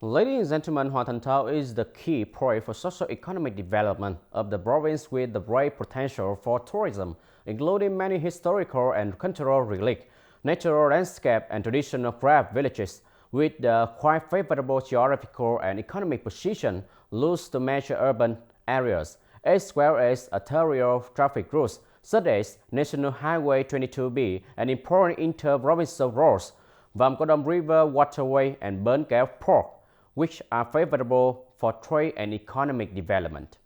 Ladies and gentlemen, Hoa Thanh is the key point for socio-economic development of the province with the great potential for tourism, including many historical and cultural relics, natural landscape and traditional craft villages, with the quite favorable geographical and economic position close to major urban areas, as well as arterial traffic routes such as National Highway 22B and important inter-provincial roads, Vam Co Dong River waterway and Ben Keo port, which are favorable for trade and economic development.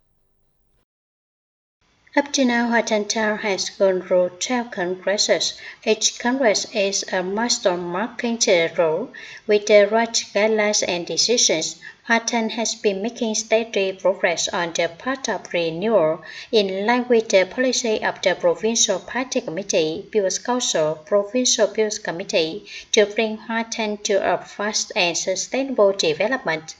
Up to now, Hoa Thanh Town has gone through 12 congresses. Each congress is a milestone marking the road with the right guidelines and decisions. Hoa Thanh has been making steady progress on the path of renewal in line with the policy of the Provincial Party Committee, People's Council, Provincial People's Committee to bring Hoa Thanh to a fast and sustainable development.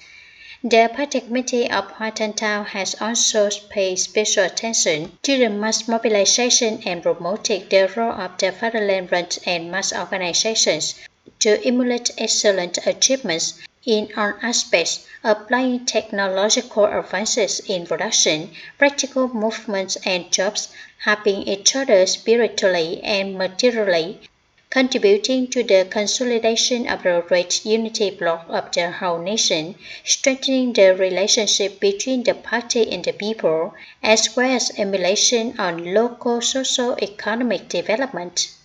The Party Committee of Hoa Thanh Town has also paid special attention to the mass mobilization and promoting the role of the fatherland front and mass organizations to emulate excellent achievements in all aspects, applying technological advances in production, practical movements and jobs, helping each other spiritually and materially, contributing to the consolidation of the great unity bloc of the whole nation, strengthening the relationship between the party and the people, as well as emulation on local socio-economic development.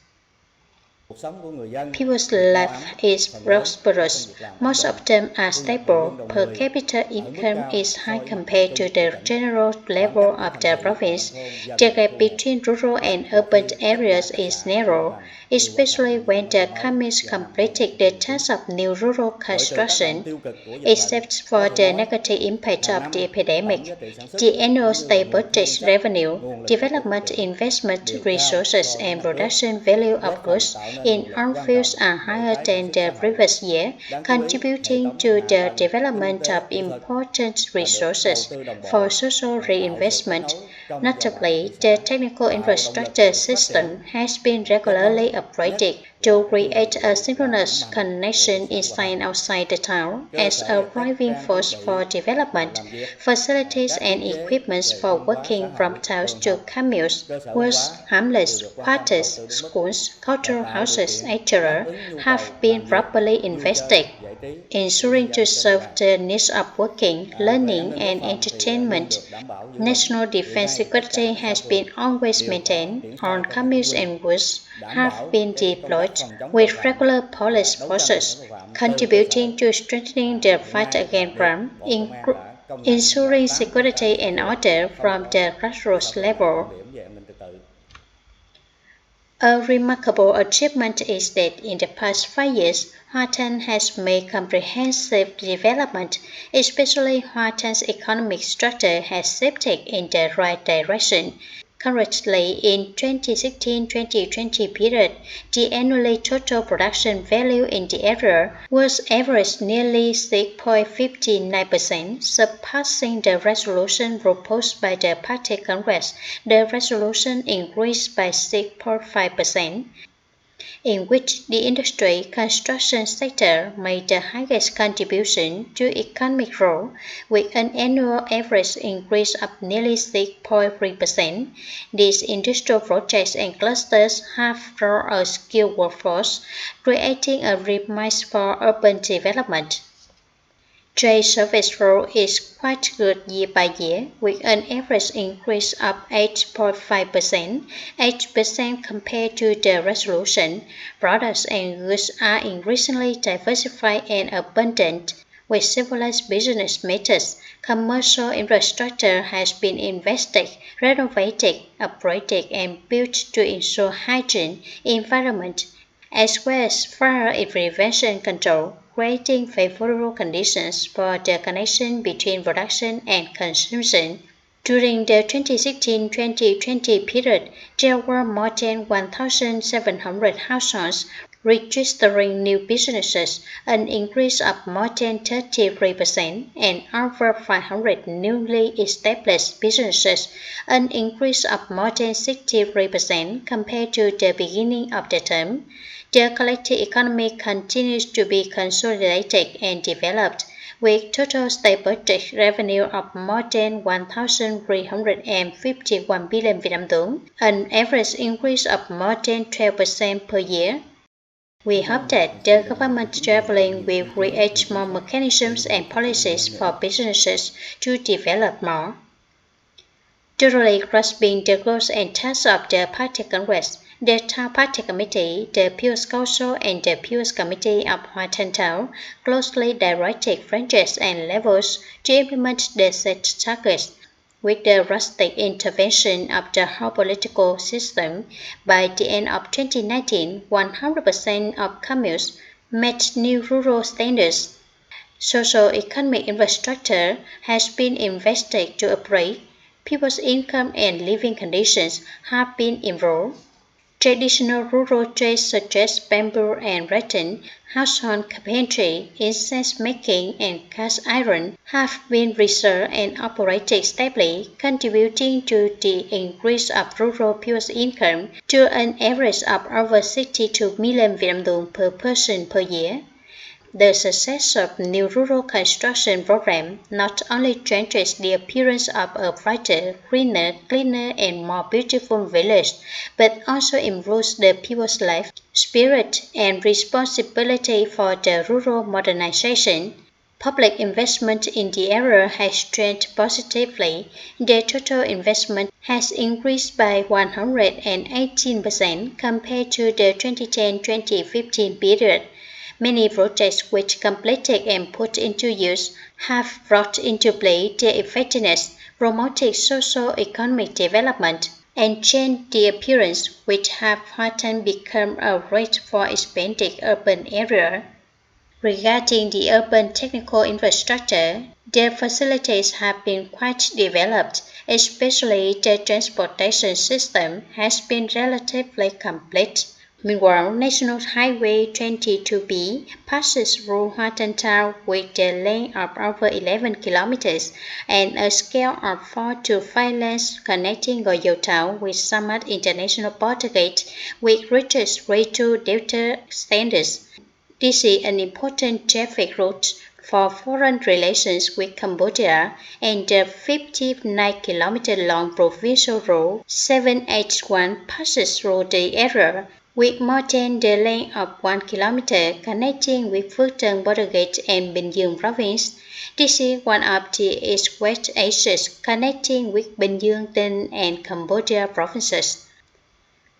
People's life is prosperous. Most of them are stable. Per capita income is high compared to the general level of the province. The gap between rural and urban areas is narrow, especially when the communists completed the task of new rural construction. Except for the negative impact of the epidemic, the annual state budget revenue, development investment resources and production value of goods in all fields are higher than the previous year, contributing to the development of important resources for social reinvestment. Notably, the technical infrastructure system has been regularly upgraded to create a synchronous connection inside and outside the town as a driving force for development. Facilities and equipments for working from towns to communes, works, hamlets, quarters, schools, cultural houses, etc. have been properly invested, ensuring to serve the needs of working, learning, and entertainment. National defense security has been always maintained. Armed communes and woods have been deployed with regular police forces, contributing to strengthening the fight against crime, ensuring security and order from the grassroots level. A remarkable achievement is that in the past 5 years, Hoa Thanh has made comprehensive development, especially Hoa Thanh economic structure has shifted in the right direction. Currently, in 2016-2020 period, the annual total production value in the area was averaged nearly 6.59%, surpassing the resolution proposed by the Party Congress. The resolution increased by 6.5%. in which the industry construction sector made the highest contribution to economic growth, with an annual average increase of nearly 6.3%. These industrial projects and clusters have drawn a skilled workforce, creating a premise for urban development. Trade service growth is quite good year by year, with an average increase of 8.5%, 8% compared to the resolution. Products and goods are increasingly diversified and abundant. With civilized business methods, commercial infrastructure has been invested, renovated, upgraded, and built to ensure hygiene, environment, as well as fire prevention control, creating favorable conditions for the connection between production and consumption. During the 2016-2020 period, there were more than 1,700 households registering new businesses, an increase of more than 33%, and over 500 newly established businesses, an increase of more than 63% compared to the beginning of the term. The collective economy continues to be consolidated and developed, with total state budget revenue of more than 1,351 billion Vietnam dong, an average increase of more than 12% per year. We hope that the government traveling will create more mechanisms and policies for businesses to develop more. Thoroughly grasping the goals and tasks of the Party Congress, the Town Party Committee, the People's Council, and the People's Committee of Hoa Thanh closely directed branches and levels to implement the set targets. With the drastic intervention of the whole political system, by the end of 2019, 100% of communes met new rural standards. Socio-economic infrastructure has been invested to upgrade. People's income and living conditions have been improved. Traditional rural trades such as bamboo and rattan, household carpentry, incense making, and cast iron have been researched and operated stably, contributing to the increase of rural people's income to an average of over 62 million Vietnam dong per person per year. The success of new rural construction program not only changes the appearance of a brighter, greener, cleaner, and more beautiful village, but also improves the people's life, spirit, and responsibility for the rural modernization. Public investment in the area has trended positively. The total investment has increased by 118% compared to the 2010-2015 period. Many projects which completed and put into use have brought into play their effectiveness, promoted socio-economic development, and changed the appearance, which have Hoa Thanh become a rate for expanded urban area. Regarding the urban technical infrastructure, their facilities have been quite developed, especially the transportation system has been relatively complete. Meanwhile, National Highway 22B passes through Hoa Thanh Town with a length of over 11 kilometers and a scale of 4 to 5 lanes connecting Gò Dầu Town with Samad International Border Gate, which reaches Rato Delta standards. This is an important traffic route for foreign relations with Cambodia, and the 59-kilometer-long Provincial Road 781 passes through the area, with more than the length of 1 kilometer connecting with Phước Tân Border Gate and Bình Dương Province. This is one of the east-west axes connecting with Bình Dương, Tinh, and Cambodia provinces.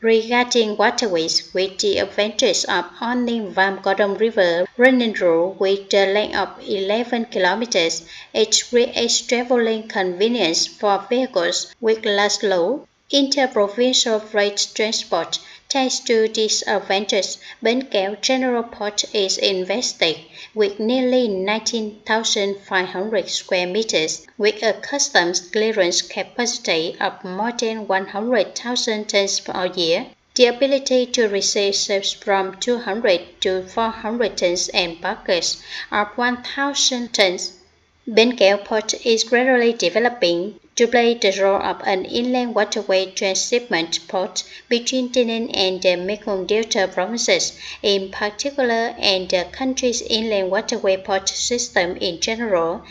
Regarding waterways, with the advantage of owning Vam Co Dong River running through with the length of 11 kilometers, it creates traveling convenience for vehicles with large load. Inter-provincial freight transport. Thanks to this advantage, Ben Keo General Port is invested with nearly 19,500 square meters, with a customs clearance capacity of more than 100,000 tons per year, the ability to receive ships from 200 to 400 tons and buckets of 1,000 tons. Ben Keo Port is gradually developing to play the role of an inland waterway transshipment port between TayNinhTV and the Mekong Delta provinces in particular, and the country's inland waterway port system in general.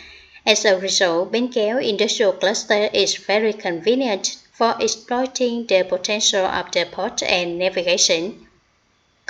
As a result, Ben Keo Industrial Cluster is very convenient for exploiting the potential of the port and navigation.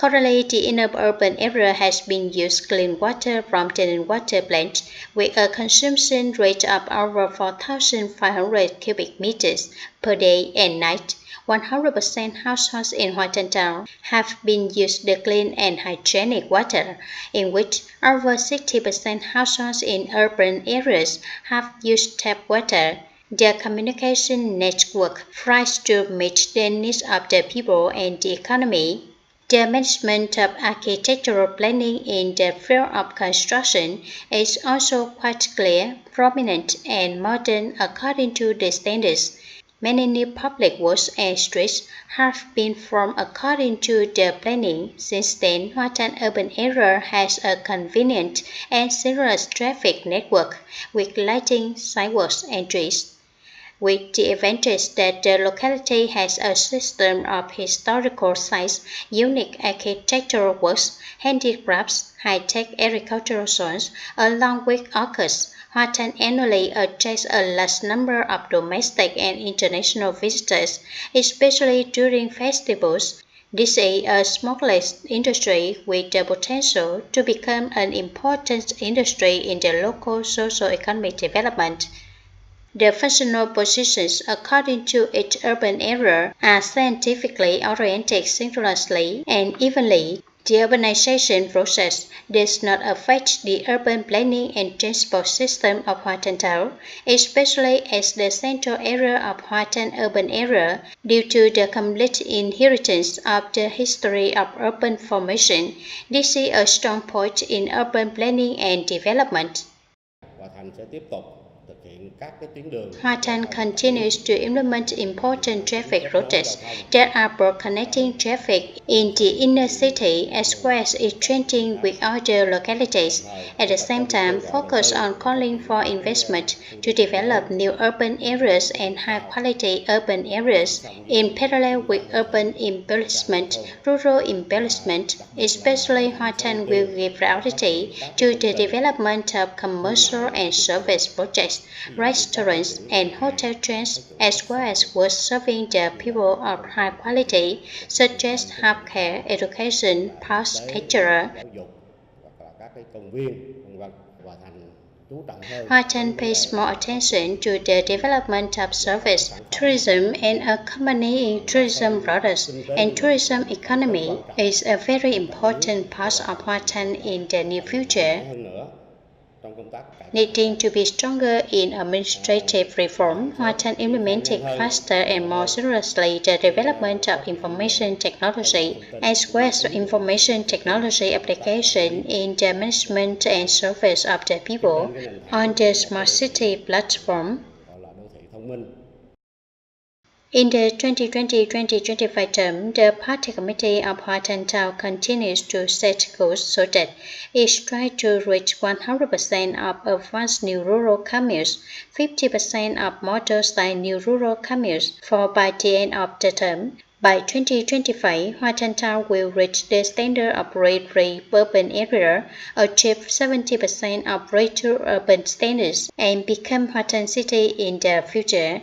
Currently, the inner urban area has been used clean water from the water plant with a consumption rate of over 4,500 cubic meters per day and night. 100% households in Hoa Thanh Town have been used the clean and hygienic water, in which over 60% households in urban areas have used tap water. Their communication network tries to meet the needs of the people and the economy. The management of architectural planning in the field of construction is also quite clear, prominent, and modern according to the standards. Many new public works and streets have been formed according to the planning. Since then, Hoa Thanh urban area has a convenient and seamless traffic network with lighting, sidewalks, and trees, with the advantage that the locality has a system of historical sites, unique architectural works, handicrafts, high-tech agricultural zones, along with orchids. Hoa Thanh annually attracts a large number of domestic and international visitors, especially during festivals. This is a smokeless industry with the potential to become an important industry in the local socio-economic development. The functional positions according to each urban area are scientifically oriented synchronously and evenly. The urbanization process does not affect the urban planning and transport system of Hoa Thanh Town, especially as the central area of Hoa Thanh urban area, due to the complete inheritance of the history of urban formation. This is a strong point in urban planning and development. Hoa Thanh continues to implement important traffic routes that are both connecting traffic in the inner city as well as interacting with other localities. At the same time, focus on calling for investment to develop new urban areas and high-quality urban areas. In parallel with urban embellishment, rural embellishment, especially Hoa Thanh will give priority to the development of commercial and service projects, restaurants, and hotel chains, as well as work serving the people of high quality, such as healthcare, education, parks, etc. Hoa Thanh pays more attention to the development of service, tourism, and accompanying tourism products, and tourism economy is a very important part of Hoa Thanh in the near future. Needing to be stronger in administrative reform, Hoa Thanh implemented faster and more seriously the development of information technology, as well as information technology application in the management and service of the people on the Smart City platform. In the 2020-2025 term, the Party Committee of Hoa Thanh Town continues to set goals so that it strives to reach 100% of advanced new rural communes, 50% of model-style new rural communes for by the end of the term. By 2025, Hoa Thanh Town will reach the standard of red-free urban area, achieve 70% of red-to urban standards, and become Hoa Thanh City in the future.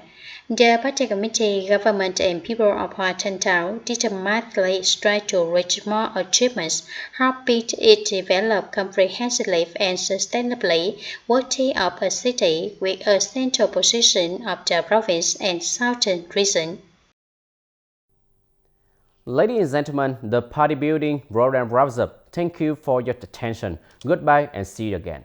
The Party Committee, government and people of Hoa Thanh Town determinedly strive to reach more achievements, helping it develop comprehensively and sustainably, worthy of a city with a central position of the province and southern region. Ladies and gentlemen, the party building program wraps up. Thank you for your attention. Goodbye and see you again.